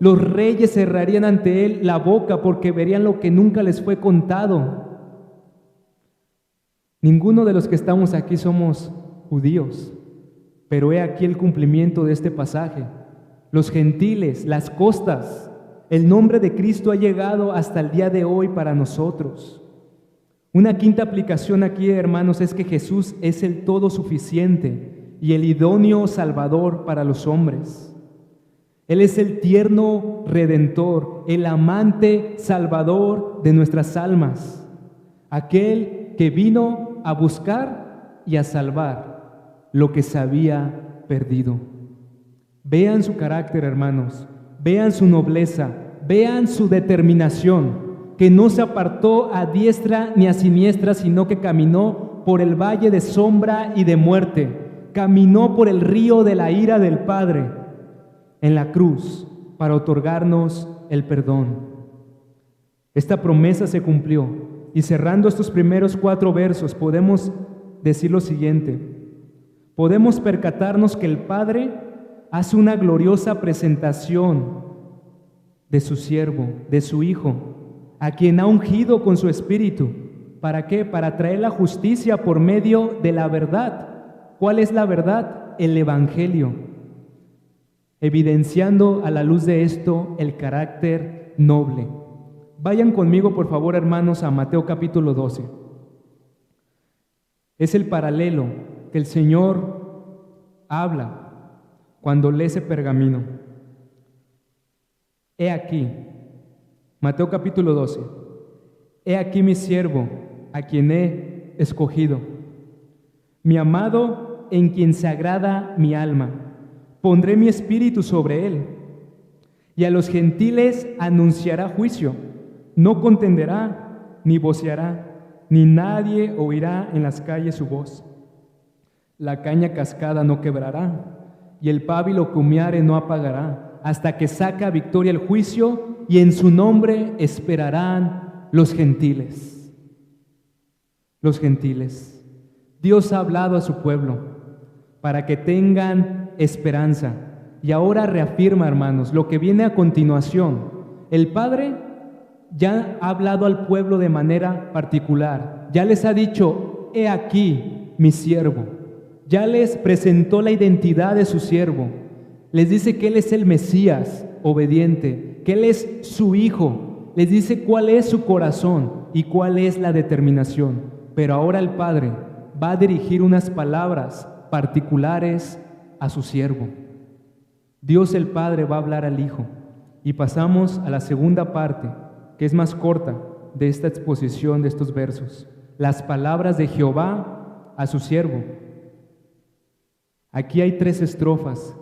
los reyes cerrarían ante Él la boca porque verían lo que nunca les fue contado. Ninguno de los que estamos aquí somos judíos, pero he aquí el cumplimiento de este pasaje. Los gentiles, las costas, el nombre de Cristo ha llegado hasta el día de hoy para nosotros. Una quinta aplicación aquí, hermanos, es que Jesús es el todo suficiente y el idóneo Salvador para los hombres. Él es el tierno Redentor, el amante Salvador de nuestras almas, aquel que vino a buscar y a salvar lo que se había perdido. Vean su carácter, hermanos, vean su nobleza, vean su determinación, que no se apartó a diestra ni a siniestra, sino que caminó por el valle de sombra y de muerte, caminó por el río de la ira del Padre en la cruz para otorgarnos el perdón. Esta promesa se cumplió, y cerrando estos primeros 4 versos podemos decir lo siguiente: podemos percatarnos que el Padre hace una gloriosa presentación de su siervo, de su Hijo, a quien ha ungido con su Espíritu. ¿Para qué? Para traer la justicia por medio de la verdad. ¿Cuál es la verdad? El Evangelio, evidenciando a la luz de esto el carácter noble. Vayan conmigo, por favor, hermanos, a Mateo capítulo 12. Es el paralelo que el Señor habla cuando lee ese pergamino. He aquí, Mateo capítulo 12, he aquí mi siervo, a quien he escogido, mi amado, en quien se agrada mi alma. Pondré mi espíritu sobre él, y a los gentiles anunciará juicio. No contenderá, ni voceará, ni nadie oirá en las calles su voz. La caña cascada no quebrará, y el pábilo que humeare no apagará, hasta que saca victoria el juicio, y en su nombre esperarán los gentiles. Los gentiles. Dios ha hablado a su pueblo para que tengan esperanza. Y ahora reafirma, hermanos, lo que viene a continuación. El Padre ya ha hablado al pueblo de manera particular. Ya les ha dicho: he aquí mi siervo. Ya les presentó la identidad de su siervo. Les dice que Él es el Mesías obediente, que Él es su Hijo. Les dice cuál es su corazón y cuál es la determinación. Pero ahora el Padre va a dirigir unas palabras particulares a su siervo. Dios el Padre va a hablar al Hijo. Y pasamos a la segunda parte, que es más corta de esta exposición de estos versos. Las palabras de Jehová a su siervo. Aquí hay 3 estrofas.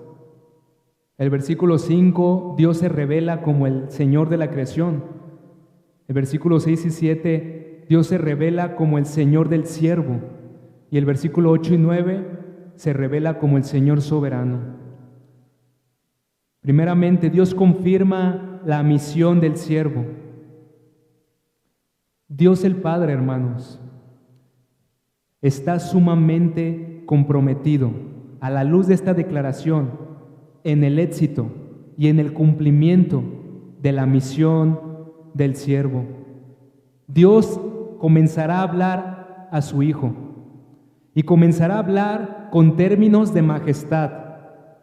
El versículo 5, Dios se revela como el Señor de la creación. El versículo 6 y 7, Dios se revela como el Señor del siervo. Y el versículo 8 y 9 se revela como el Señor soberano. Primeramente, Dios confirma la misión del siervo. Dios el Padre, hermanos, está sumamente comprometido a la luz de esta declaración en el éxito y en el cumplimiento de la misión del siervo. Dios comenzará a hablar a su Hijo y comenzará a hablar con términos de majestad,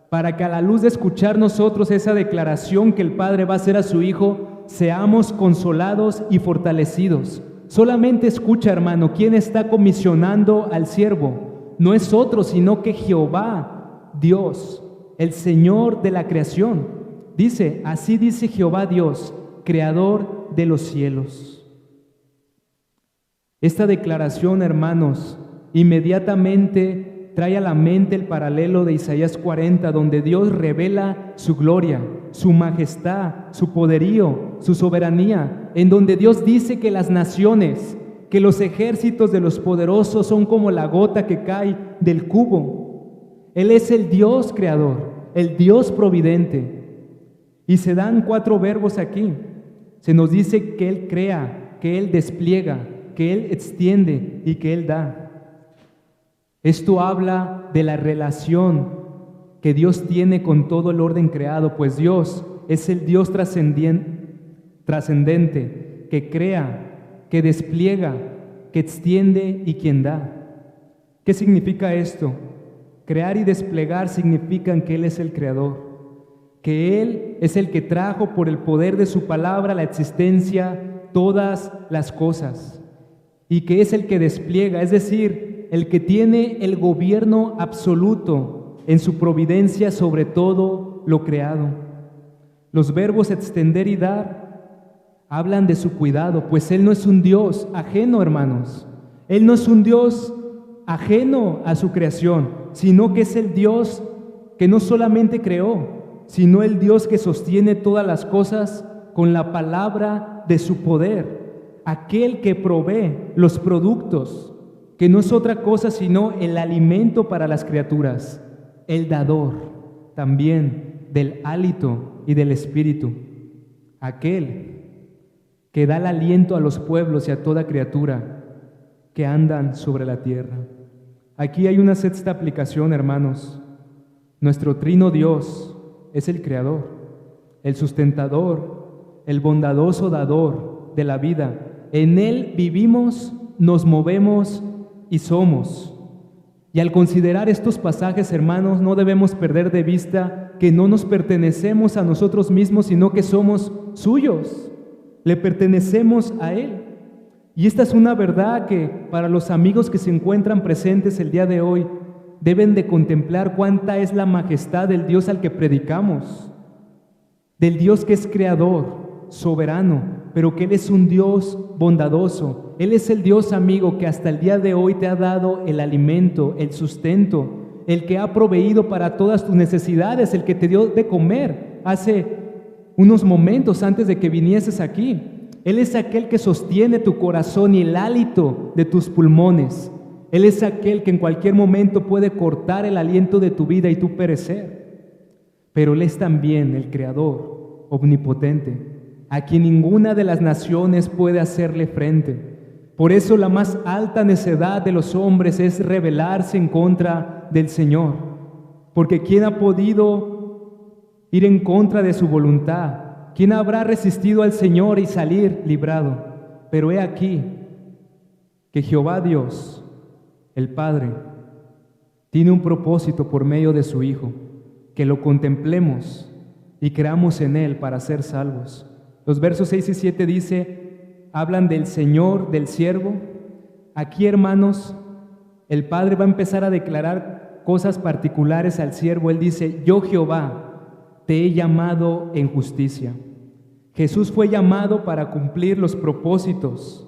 para que a la luz de escuchar nosotros esa declaración que el Padre va a hacer a su Hijo, seamos consolados y fortalecidos. Solamente escucha, hermano, ¿quién está comisionando al siervo? No es otro, sino que Jehová, Dios, el Señor de la creación. Dice, así dice Jehová Dios, creador de los cielos. Esta declaración, hermanos, inmediatamente trae a la mente el paralelo de Isaías 40, donde Dios revela su gloria, su majestad, su poderío, su soberanía, en donde Dios dice que las naciones, que los ejércitos de los poderosos son como la gota que cae del cubo. Él es el Dios creador, el Dios providente. Y se dan 4 verbos aquí. Se nos dice que Él crea, que Él despliega, que Él extiende y que Él da. Esto habla de la relación que Dios tiene con todo el orden creado, pues Dios es el Dios trascendente, que crea, que despliega, que extiende y quien da. ¿Qué significa esto? Crear y desplegar significan que Él es el creador, que Él es el que trajo por el poder de su palabra a la existencia todas las cosas, y que es el que despliega, es decir, el que tiene el gobierno absoluto en su providencia sobre todo lo creado. Los verbos extender y dar hablan de su cuidado, pues Él no es un Dios ajeno, hermanos. Él no es un Dios ajeno a su creación, sino que es el Dios que no solamente creó, sino el Dios que sostiene todas las cosas con la palabra de su poder, aquel que provee los productos, que no es otra cosa sino el alimento para las criaturas, el dador también del hálito y del espíritu, aquel que da el aliento a los pueblos y a toda criatura que andan sobre la tierra. Aquí hay una sexta aplicación, hermanos. Nuestro trino Dios es el creador, el sustentador, el bondadoso dador de la vida. En Él vivimos, nos movemos y somos. Y al considerar estos pasajes, hermanos, no debemos perder de vista que no nos pertenecemos a nosotros mismos, sino que somos suyos, le pertenecemos a Él. Y esta es una verdad que para los amigos que se encuentran presentes el día de hoy deben de contemplar cuánta es la majestad del Dios al que predicamos, del Dios que es creador, soberano, pero que Él es un Dios bondadoso. Él es el Dios amigo que hasta el día de hoy te ha dado el alimento, el sustento, el que ha proveído para todas tus necesidades, el que te dio de comer hace unos momentos antes de que vinieses aquí. Él es aquel que sostiene tu corazón y el hálito de tus pulmones. Él es aquel que en cualquier momento puede cortar el aliento de tu vida y tú perecer. Pero Él es también el Creador omnipotente, a quien ninguna de las naciones puede hacerle frente. Por eso la más alta necedad de los hombres es rebelarse en contra del Señor. Porque ¿quién ha podido ir en contra de su voluntad? ¿Quién habrá resistido al Señor y salir librado? Pero he aquí que Jehová Dios, el Padre, tiene un propósito por medio de su Hijo, que lo contemplemos y creamos en Él para ser salvos. Los versos 6 y 7 hablan del Señor, del siervo. Aquí, hermanos, el Padre va a empezar a declarar cosas particulares al siervo. Él dice: yo Jehová te he llamado en justicia. Jesús fue llamado para cumplir los propósitos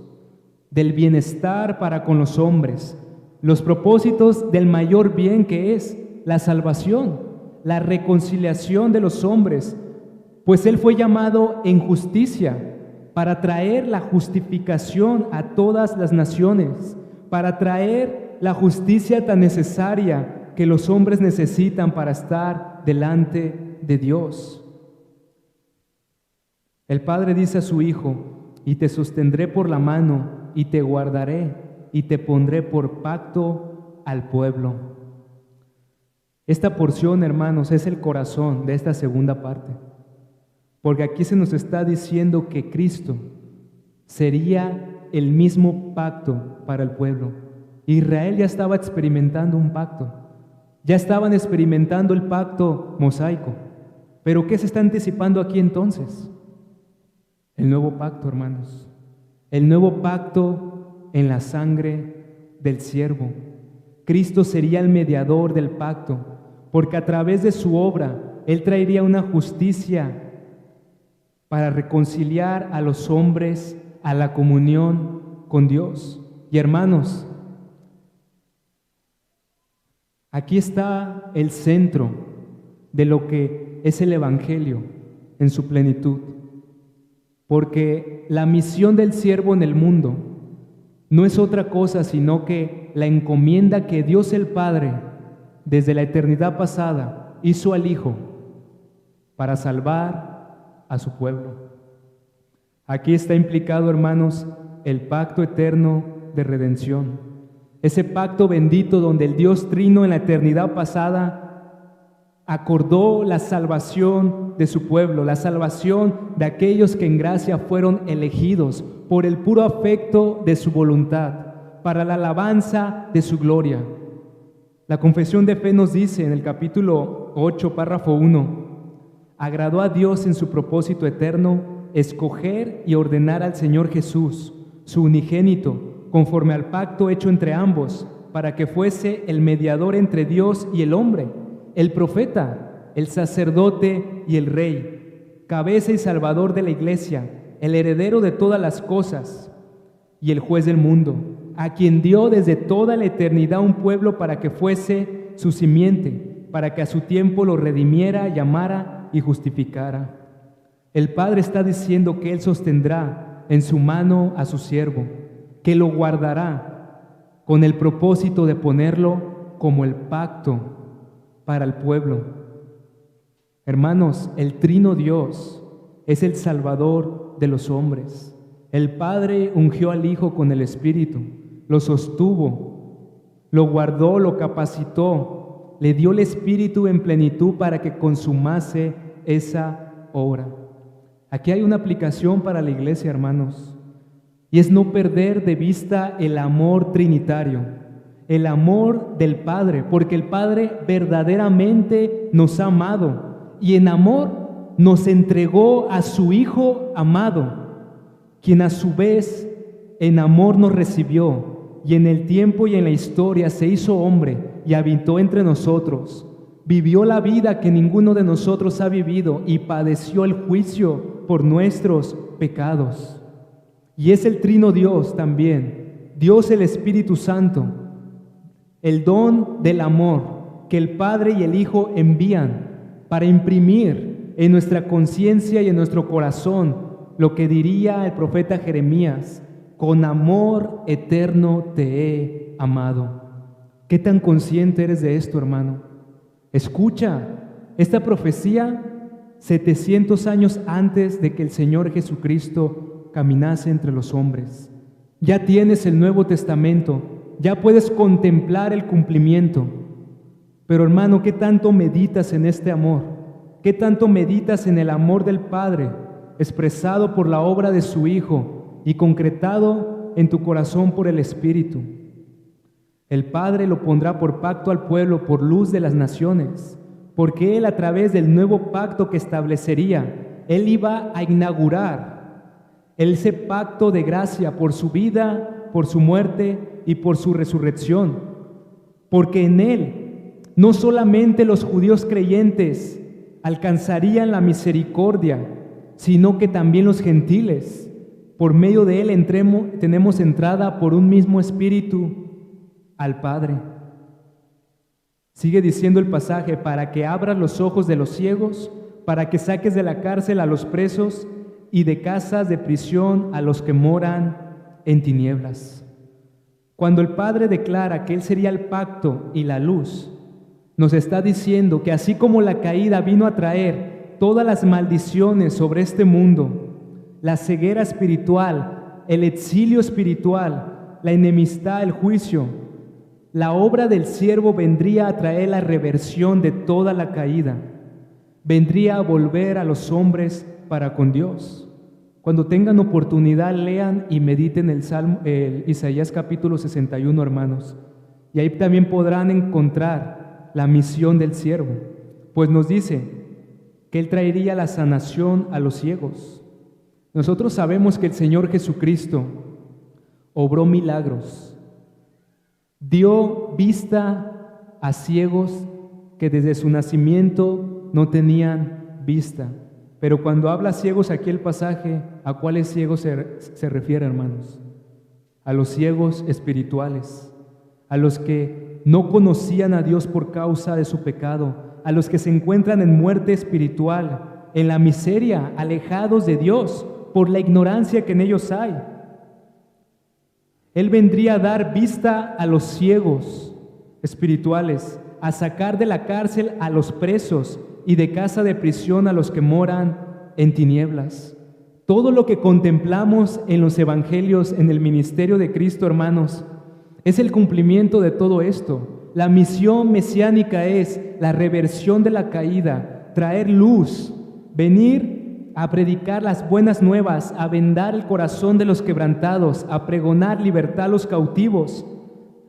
del bienestar para con los hombres, los propósitos del mayor bien, que es la salvación, la reconciliación de los hombres, pues Él fue llamado en justicia para traer la justificación a todas las naciones, para traer la justicia tan necesaria que los hombres necesitan para estar delante de Dios. El Padre dice a su Hijo: y te sostendré por la mano, y te guardaré, y te pondré por pacto al pueblo. Esta porción, hermanos, es el corazón de esta segunda parte, porque aquí se nos está diciendo que Cristo sería el mismo pacto para el pueblo. Israel ya estaba experimentando un pacto, ya estaban experimentando el pacto mosaico, pero ¿qué se está anticipando aquí entonces? El nuevo pacto, hermanos, el nuevo pacto en la sangre del siervo. Cristo sería el mediador del pacto, porque a través de su obra Él traería una justicia para reconciliar a los hombres a la comunión con Dios. Y hermanos, aquí está el centro de lo que es el Evangelio en su plenitud. Porque la misión del siervo en el mundo no es otra cosa sino que la encomienda que Dios el Padre, desde la eternidad pasada, hizo al Hijo para salvar a su pueblo. Aquí está implicado, hermanos, el pacto eterno de redención. Ese pacto bendito donde el Dios Trino en la eternidad pasada acordó la salvación de su pueblo, la salvación de aquellos que en gracia fueron elegidos por el puro afecto de su voluntad, para la alabanza de su gloria. La confesión de fe nos dice en el capítulo 8, párrafo 1, agradó a Dios en su propósito eterno escoger y ordenar al Señor Jesús, su unigénito, conforme al pacto hecho entre ambos, para que fuese el mediador entre Dios y el hombre, el profeta, el sacerdote y el rey, cabeza y salvador de la iglesia, el heredero de todas las cosas y el juez del mundo, a quien dio desde toda la eternidad un pueblo para que fuese su simiente, para que a su tiempo lo redimiera, llamara y justificara. El Padre está diciendo que Él sostendrá en su mano a su siervo, que lo guardará con el propósito de ponerlo como el pacto para el pueblo. Hermanos, el Trino Dios es el Salvador de los hombres. El Padre ungió al Hijo con el Espíritu, lo sostuvo, lo guardó, lo capacitó, le dio el Espíritu en plenitud para que consumase esa obra. Aquí hay una aplicación para la iglesia, hermanos, y es no perder de vista el amor trinitario, el amor del Padre, porque el Padre verdaderamente nos ha amado y en amor nos entregó a su Hijo amado, quien a su vez en amor nos recibió y en el tiempo y en la historia se hizo hombre y habitó entre nosotros. Vivió la vida que ninguno de nosotros ha vivido y padeció el juicio por nuestros pecados. Y es el Trino Dios también, Dios el Espíritu Santo, el don del amor que el Padre y el Hijo envían para imprimir en nuestra conciencia y en nuestro corazón lo que diría el profeta Jeremías: con amor eterno te he amado. ¿Qué tan consciente eres de esto, hermano? Escucha, esta profecía 700 años antes de que el Señor Jesucristo caminase entre los hombres. Ya tienes el Nuevo Testamento, ya puedes contemplar el cumplimiento. Pero hermano, ¿qué tanto meditas en este amor? ¿Qué tanto meditas en el amor del Padre, expresado por la obra de su Hijo y concretado en tu corazón por el Espíritu? El Padre lo pondrá por pacto al pueblo, por luz de las naciones, porque Él, a través del nuevo pacto que establecería, Él iba a inaugurar ese pacto de gracia por su vida, por su muerte y por su resurrección, porque en Él no solamente los judíos creyentes alcanzarían la misericordia, sino que también los gentiles. Por medio de Él tenemos entrada por un mismo Espíritu al Padre. Sigue diciendo el pasaje: para que abras los ojos de los ciegos, para que saques de la cárcel a los presos y de casas de prisión a los que moran en tinieblas. Cuando el Padre declara que Él sería el pacto y la luz, nos está diciendo que así como la caída vino a traer todas las maldiciones sobre este mundo, la ceguera espiritual, el exilio espiritual, la enemistad, el juicio, la obra del siervo vendría a traer la reversión de toda la caída, vendría a volver a los hombres para con Dios. Cuando tengan oportunidad, lean y mediten el Isaías capítulo 61, hermanos, y ahí también podrán encontrar la misión del siervo, pues nos dice que Él traería la sanación a los ciegos. Nosotros sabemos que el Señor Jesucristo obró milagros, dio vista a ciegos que desde su nacimiento no tenían vista. Pero cuando habla ciegos aquí el pasaje, ¿a cuáles ciegos se refiere, hermanos? A los ciegos espirituales, a los que no conocían a Dios por causa de su pecado, a los que se encuentran en muerte espiritual, en la miseria, alejados de Dios por la ignorancia que en ellos hay. Él vendría a dar vista a los ciegos espirituales, a sacar de la cárcel a los presos y de casa de prisión a los que moran en tinieblas. Todo lo que contemplamos en los evangelios, en el ministerio de Cristo, hermanos, es el cumplimiento de todo esto. La misión mesiánica es la reversión de la caída, traer luz, venir a predicar las buenas nuevas, a vendar el corazón de los quebrantados, a pregonar libertad a los cautivos,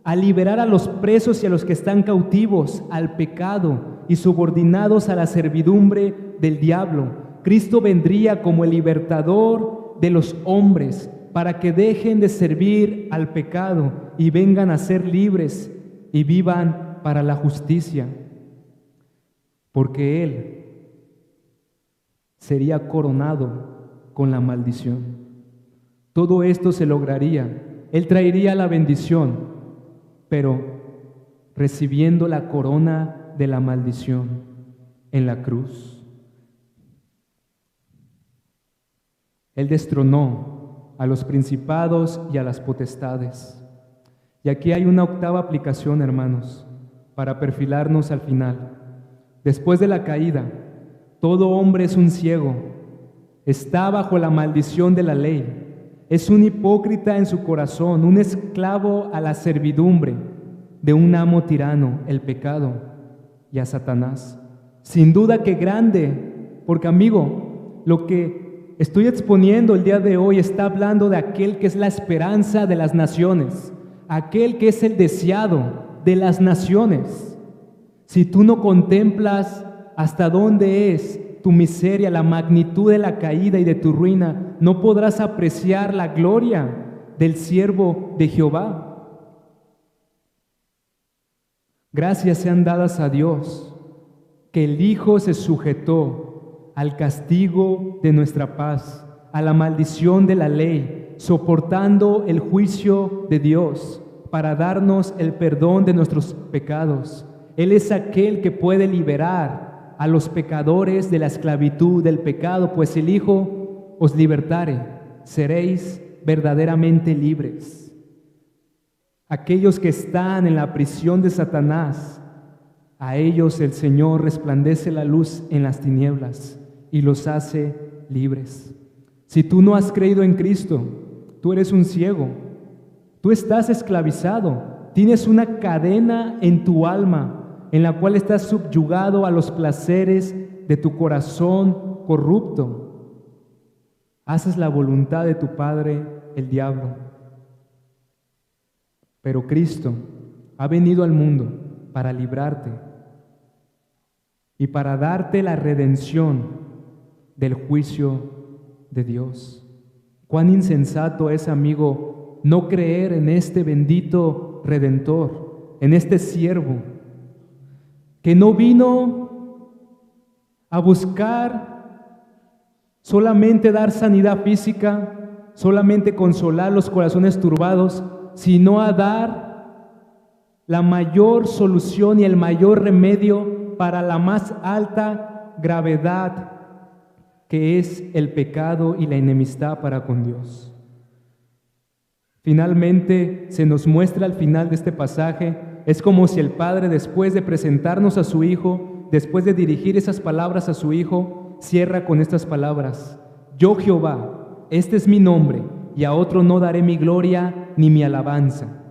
a liberar a los presos y a los que están cautivos al pecado y subordinados a la servidumbre del diablo. Cristo vendría como el libertador de los hombres para que dejen de servir al pecado y vengan a ser libres y vivan para la justicia, porque Él sería coronado con la maldición. Todo esto se lograría. Él traería la bendición, pero recibiendo la corona de la maldición en la cruz. Él destronó a los principados y a las potestades. Y aquí hay una octava aplicación, hermanos, para perfilarnos al final. Después de la caída, todo hombre es un ciego, está bajo la maldición de la ley, es un hipócrita en su corazón, un esclavo a la servidumbre de un amo tirano, el pecado, y a Satanás. Sin duda que grande, porque amigo, lo que estoy exponiendo el día de hoy está hablando de aquel que es la esperanza de las naciones, aquel que es el deseado de las naciones. Si tú no contemplas hasta dónde es tu miseria, la magnitud de la caída y de tu ruina, no podrás apreciar la gloria del siervo de Jehová. Gracias sean dadas a Dios, que el Hijo se sujetó al castigo de nuestra paz, a la maldición de la ley, soportando el juicio de Dios para darnos el perdón de nuestros pecados. Él es aquel que puede liberar a los pecadores de la esclavitud del pecado, pues el Hijo os libertare, seréis verdaderamente libres. Aquellos que están en la prisión de Satanás, a ellos el Señor resplandece la luz en las tinieblas y los hace libres. Si tú no has creído en Cristo, tú eres un ciego, tú estás esclavizado, tienes una cadena en tu alma en la cual estás subyugado a los placeres de tu corazón corrupto. Haces la voluntad de tu padre, el diablo. Pero Cristo ha venido al mundo para librarte y para darte la redención del juicio de Dios. Cuán insensato es, amigo, no creer en este bendito Redentor, en este siervo, que no vino a buscar solamente dar sanidad física, solamente consolar los corazones turbados, sino a dar la mayor solución y el mayor remedio para la más alta gravedad que es el pecado y la enemistad para con Dios. Finalmente, se nos muestra al final de este pasaje, es como si el Padre, después de presentarnos a su Hijo, después de dirigir esas palabras a su Hijo, cierra con estas palabras: Yo Jehová, este es mi nombre, y a otro no daré mi gloria ni mi alabanza.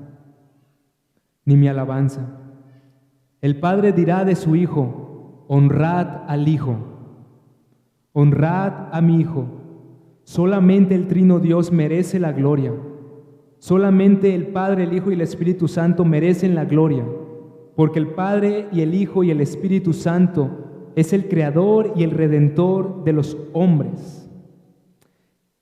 Ni mi alabanza. El Padre dirá de su Hijo: honrad al Hijo. Honrad a mi Hijo. Solamente el Trino Dios merece la gloria. Solamente el Padre, el Hijo y el Espíritu Santo merecen la gloria, porque el Padre y el Hijo y el Espíritu Santo es el Creador y el Redentor de los hombres.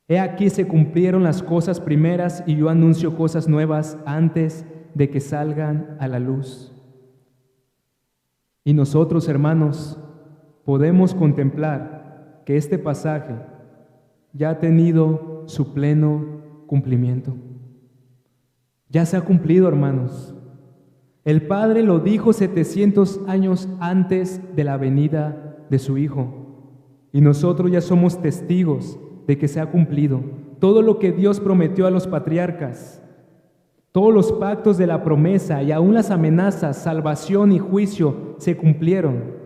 He aquí se cumplieron las cosas primeras y yo anuncio cosas nuevas antes de que salgan a la luz. Y nosotros, hermanos, podemos contemplar que este pasaje ya ha tenido su pleno cumplimiento. Ya se ha cumplido, hermanos. El Padre lo dijo 700 años antes de la venida de su Hijo, y nosotros ya somos testigos de que se ha cumplido. Todo lo que Dios prometió a los patriarcas, todos los pactos de la promesa y aún las amenazas, salvación y juicio se cumplieron.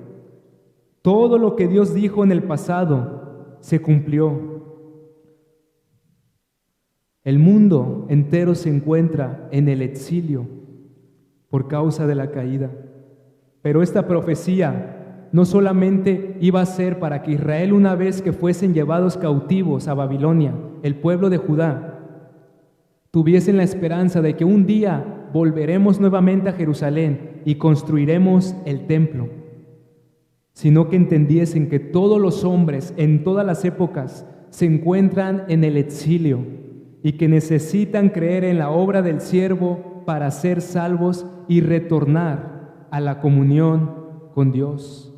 Todo lo que Dios dijo en el pasado se cumplió. El mundo entero se encuentra en el exilio por causa de la caída. Pero esta profecía no solamente iba a ser para que Israel, una vez que fuesen llevados cautivos a Babilonia, el pueblo de Judá, tuviesen la esperanza de que un día volveremos nuevamente a Jerusalén y construiremos el templo, sino que entendiesen que todos los hombres en todas las épocas se encuentran en el exilio y que necesitan creer en la obra del siervo para ser salvos y retornar a la comunión con Dios.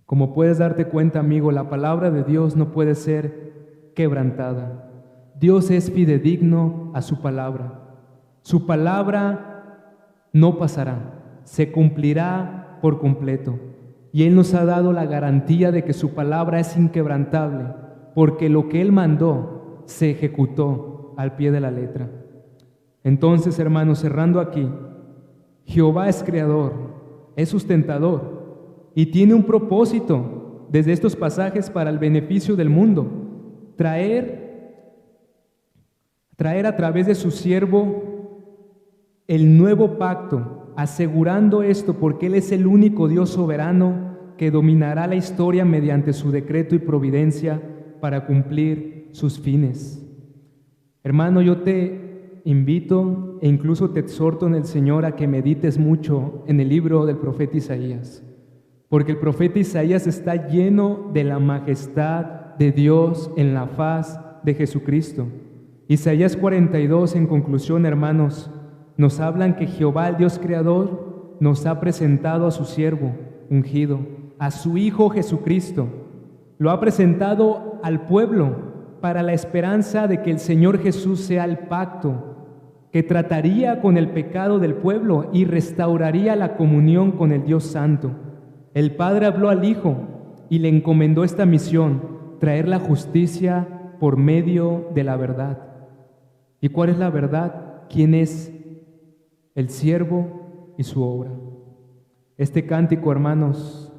Como puedes darte cuenta, amigo, la palabra de Dios no puede ser quebrantada. Dios es fidedigno a su palabra. Su palabra no pasará, se cumplirá por completo. Y Él nos ha dado la garantía de que su palabra es inquebrantable, porque lo que Él mandó se ejecutó al pie de la letra. Entonces, hermanos, cerrando aquí, Jehová es creador, es sustentador y tiene un propósito desde estos pasajes para el beneficio del mundo: traer a través de su siervo el nuevo pacto, asegurando esto porque Él es el único Dios soberano que dominará la historia mediante su decreto y providencia para cumplir sus fines. Hermano, yo te invito e incluso te exhorto en el Señor a que medites mucho en el libro del profeta Isaías, porque el profeta Isaías está lleno de la majestad de Dios en la faz de Jesucristo. Isaías 42, en conclusión, hermanos, nos hablan que Jehová, el Dios creador, nos ha presentado a su siervo ungido, a su Hijo Jesucristo. Lo ha presentado al pueblo para la esperanza de que el Señor Jesús sea el pacto que trataría con el pecado del pueblo y restauraría la comunión con el Dios Santo. El Padre habló al Hijo y le encomendó esta misión: traer la justicia por medio de la verdad. ¿Y cuál es la verdad? ¿Quién es el siervo y su obra? Este cántico, hermanos,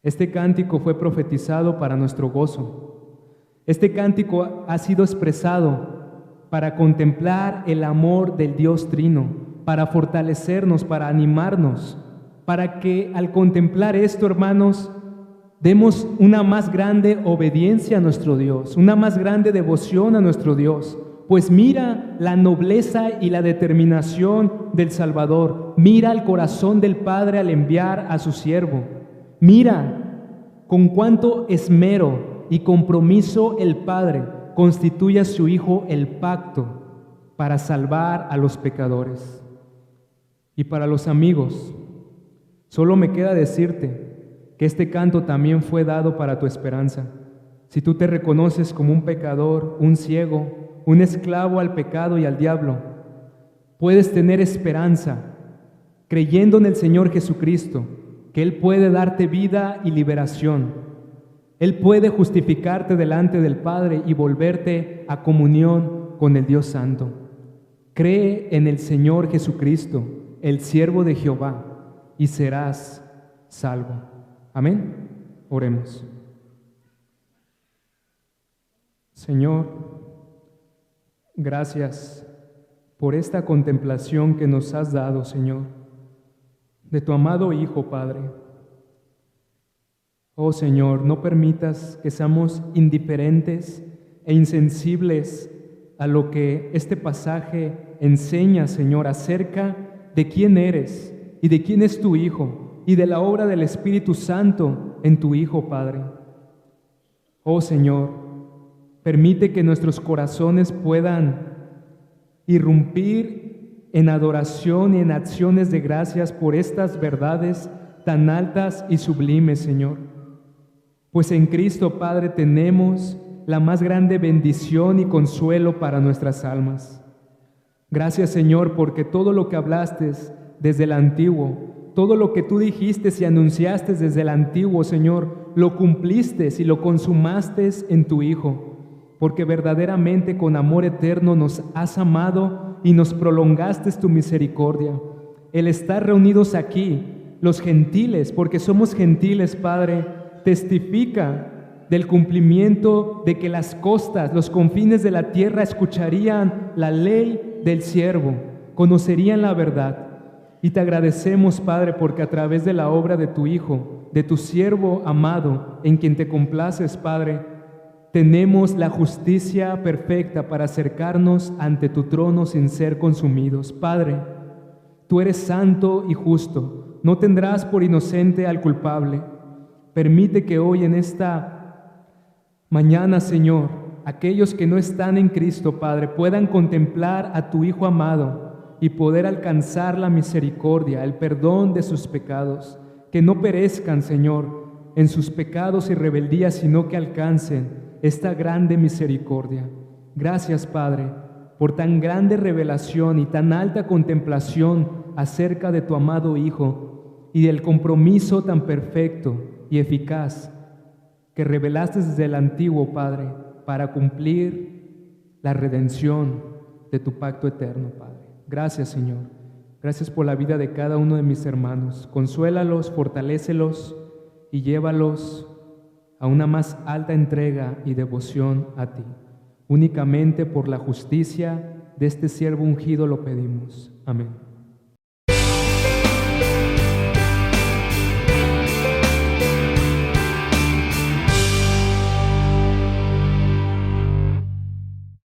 este cántico fue profetizado para nuestro gozo. Este cántico ha sido expresado para contemplar el amor del Dios Trino, para fortalecernos, para animarnos, para que al contemplar esto, hermanos, demos una más grande obediencia a nuestro Dios, una más grande devoción a nuestro Dios. Pues mira la nobleza y la determinación del Salvador. Mira el corazón del Padre al enviar a su siervo. Mira con cuánto esmero y compromiso el Padre constituye a su Hijo el pacto para salvar a los pecadores. Y para los amigos, solo me queda decirte que este canto también fue dado para tu esperanza. Si tú te reconoces como un pecador, un ciego, un esclavo al pecado y al diablo, puedes tener esperanza creyendo en el Señor Jesucristo, que Él puede darte vida y liberación. Él puede justificarte delante del Padre y volverte a comunión con el Dios Santo. Cree en el Señor Jesucristo, el siervo de Jehová, y serás salvo. Amén. Oremos. Señor, gracias por esta contemplación que nos has dado, Señor, de tu amado Hijo, Padre. Oh Señor, no permitas que seamos indiferentes e insensibles a lo que este pasaje enseña, Señor, acerca de quién eres y de quién es tu Hijo y de la obra del Espíritu Santo en tu Hijo, Padre. Oh Señor, permite que nuestros corazones puedan irrumpir en adoración y en acciones de gracias por estas verdades tan altas y sublimes, Señor. Pues en Cristo, Padre, tenemos la más grande bendición y consuelo para nuestras almas. Gracias, Señor, porque todo lo que hablaste desde el antiguo, todo lo que tú dijiste y anunciaste desde el antiguo, Señor, lo cumpliste y lo consumaste en tu Hijo, porque verdaderamente con amor eterno nos has amado y nos prolongaste tu misericordia. El estar reunidos aquí, los gentiles, porque somos gentiles, Padre, testifica del cumplimiento de que las costas, los confines de la tierra escucharían la ley del siervo, conocerían la verdad. Y te agradecemos, Padre, porque a través de la obra de tu Hijo, de tu siervo amado, en quien te complaces, Padre, tenemos la justicia perfecta para acercarnos ante tu trono sin ser consumidos. Padre, tú eres santo y justo, no tendrás por inocente al culpable. Permite que hoy en esta mañana, Señor, aquellos que no están en Cristo, Padre, puedan contemplar a tu Hijo amado y poder alcanzar la misericordia, el perdón de sus pecados. Que no perezcan, Señor, en sus pecados y rebeldías, sino que alcancen esta grande misericordia. Gracias, Padre, por tan grande revelación y tan alta contemplación acerca de tu amado Hijo y del compromiso tan perfecto y eficaz que revelaste desde el antiguo, Padre, para cumplir la redención de tu pacto eterno, Padre. Gracias, Señor. Gracias por la vida de cada uno de mis hermanos. Consuélalos, fortalécelos y llévalos a una más alta entrega y devoción a ti. Únicamente por la justicia de este siervo ungido lo pedimos. Amén.